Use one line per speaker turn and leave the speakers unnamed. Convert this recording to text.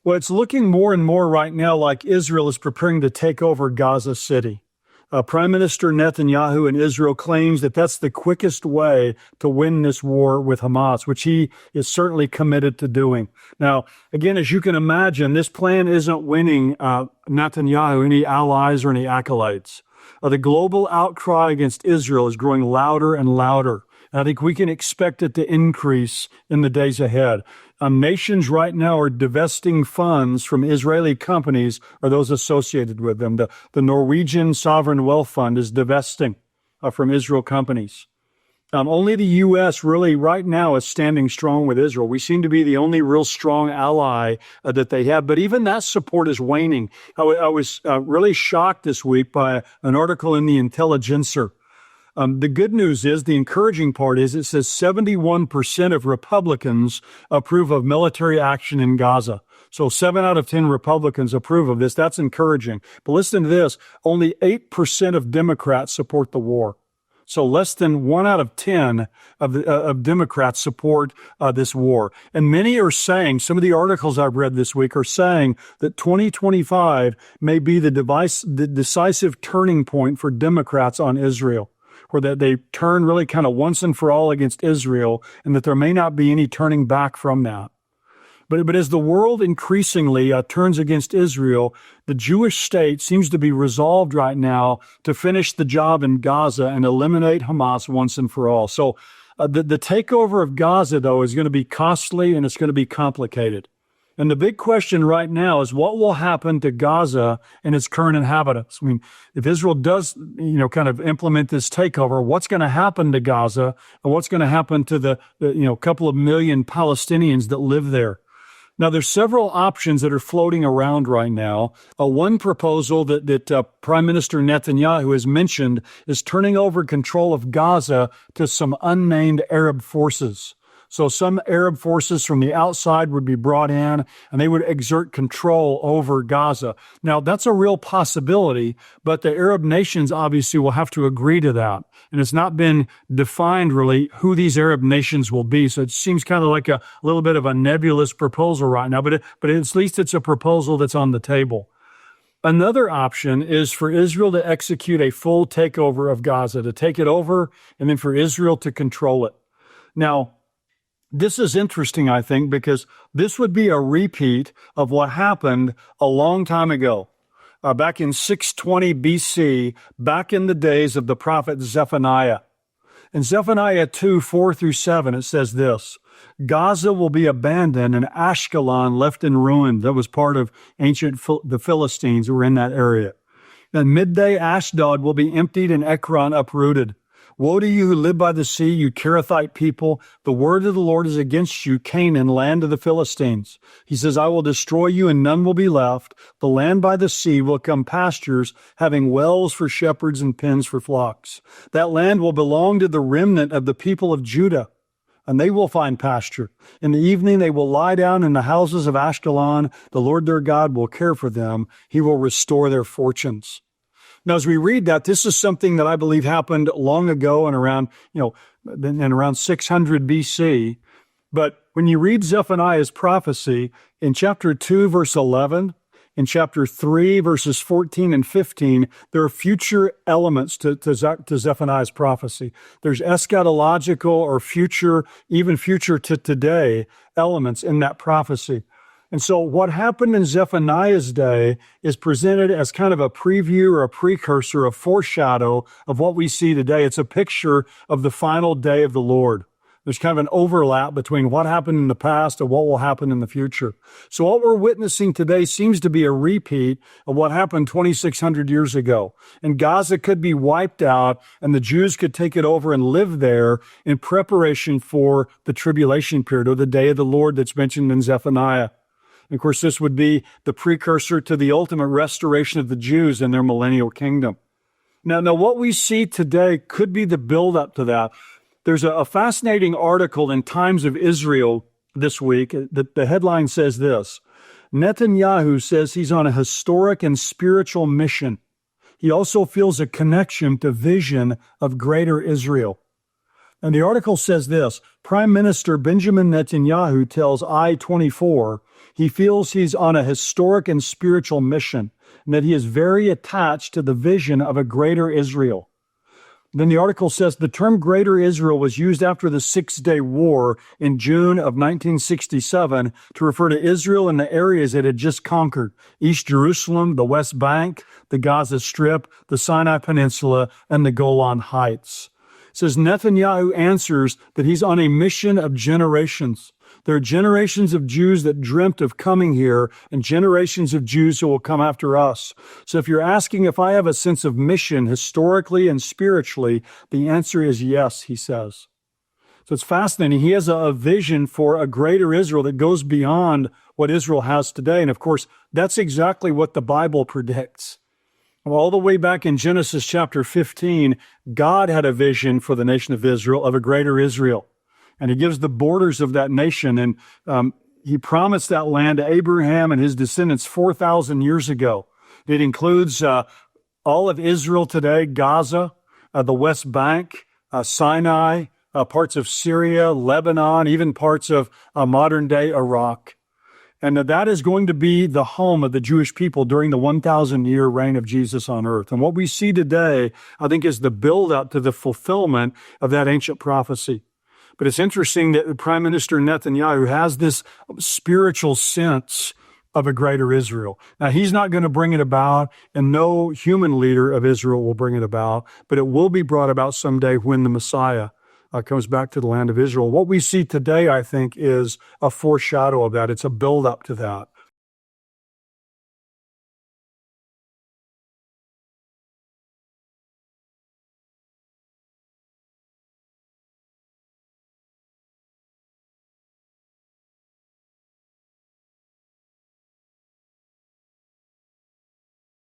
Well, it's looking more and more right now like Israel is preparing to take over Gaza City. Prime Minister Netanyahu in Israel claims that that's the quickest way to win this war with Hamas, which he is certainly committed to doing. Now, again, as you can imagine, this plan isn't winning Netanyahu any allies or any accolades. The global outcry against Israel is growing louder and louder. I think we can expect it to increase in the days ahead. Nations right now are divesting funds from Israeli companies or those associated with them. The Norwegian Sovereign Wealth Fund is divesting from Israel companies. Only the U.S. really right now is standing strong with Israel. We seem to be the only real strong ally that they have, but even that support is waning. I was really shocked this week by an article in the Intelligencer. The good news is, the encouraging part is, it says 71% of Republicans approve of military action in Gaza. So 7 out of 10 Republicans approve of this. That's encouraging. But listen to this. Only 8% of Democrats support the war. So less than 1 out of 10 of Democrats support this war. And many are saying, some of the articles I've read this week are saying that 2025 may be the decisive turning point for Democrats on Israel, where that they turn really kind of once and for all against Israel, and that there may not be any turning back from that. But as the world increasingly turns against Israel, the Jewish state seems to be resolved right now to finish the job in Gaza and eliminate Hamas once and for all. So the takeover of Gaza, though, is going to be costly and it's going to be complicated. And the big question right now is what will happen to Gaza and its current inhabitants? I mean, if Israel does, kind of implement this takeover, what's going to happen to Gaza and what's going to happen to the couple of million Palestinians that live there? Now, there's several options that are floating around right now. One proposal that Prime Minister Netanyahu has mentioned is turning over control of Gaza to some unnamed Arab forces. So some Arab forces from the outside would be brought in, and they would exert control over Gaza. Now, that's a real possibility, but the Arab nations obviously will have to agree to that. And it's not been defined really who these Arab nations will be. So it seems kind of like a little bit of a nebulous proposal right now, but at least it's a proposal that's on the table. Another option is for Israel to execute a full takeover of Gaza, to take it over, and then for Israel to control it. Now, this is interesting, I think, because this would be a repeat of what happened a long time ago. Back in 620 BC, back in the days of the prophet Zephaniah. In Zephaniah 2:4-7, it says this: Gaza will be abandoned and Ashkelon left in ruin. That was part of the Philistines who were in that area. And midday Ashdod will be emptied and Ekron uprooted. Woe to you who live by the sea, you Kirathite people. The word of the Lord is against you, Canaan, land of the Philistines. He says, I will destroy you and none will be left. The land by the sea will become pastures, having wells for shepherds and pens for flocks. That land will belong to the remnant of the people of Judah, and they will find pasture. In the evening they will lie down in the houses of Ashkelon. The Lord their God will care for them. He will restore their fortunes. Now, as we read that, this is something that I believe happened long ago and around 600 BC. But when you read Zephaniah's prophecy in chapter 2, verse 11, in chapter 3, verses 14 and 15, there are future elements to Zephaniah's prophecy. There's eschatological or future, even future to today elements in that prophecy. And so what happened in Zephaniah's day is presented as kind of a preview or a precursor, a foreshadow of what we see today. It's a picture of the final day of the Lord. There's kind of an overlap between what happened in the past and what will happen in the future. So what we're witnessing today seems to be a repeat of what happened 2,600 years ago. And Gaza could be wiped out and the Jews could take it over and live there in preparation for the tribulation period or the day of the Lord that's mentioned in Zephaniah. And of course, this would be the precursor to the ultimate restoration of the Jews in their millennial kingdom. Now, what we see today could be the build-up to that. There's a fascinating article in Times of Israel this week. The headline says this: Netanyahu says he's on a historic and spiritual mission. He also feels a connection to vision of greater Israel. And the article says this: Prime Minister Benjamin Netanyahu tells I-24 he feels he's on a historic and spiritual mission, and that he is very attached to the vision of a greater Israel. Then the article says the term Greater Israel was used after the Six-Day War in June of 1967 to refer to Israel and the areas it had just conquered: East Jerusalem, the West Bank, the Gaza Strip, the Sinai Peninsula, and the Golan Heights. It says Netanyahu answers that he's on a mission of generations. There are generations of Jews that dreamt of coming here and generations of Jews who will come after us. So if you're asking if I have a sense of mission historically and spiritually, the answer is yes, he says. So it's fascinating. He has a vision for a greater Israel that goes beyond what Israel has today. And of course, that's exactly what the Bible predicts. All the way back in Genesis chapter 15, God had a vision for the nation of Israel of a greater Israel. And he gives the borders of that nation. And he promised that land to Abraham and his descendants 4,000 years ago. It includes all of Israel today, Gaza, the West Bank, Sinai, parts of Syria, Lebanon, even parts of modern-day Iraq. And that is going to be the home of the Jewish people during the 1,000-year reign of Jesus on earth. And what we see today, I think, is the build-up to the fulfillment of that ancient prophecy. But it's interesting that Prime Minister Netanyahu has this spiritual sense of a greater Israel. Now, he's not going to bring it about, and no human leader of Israel will bring it about, but it will be brought about someday when the Messiah comes back to the land of Israel. What we see today, I think, is a foreshadow of that. It's a build-up to that.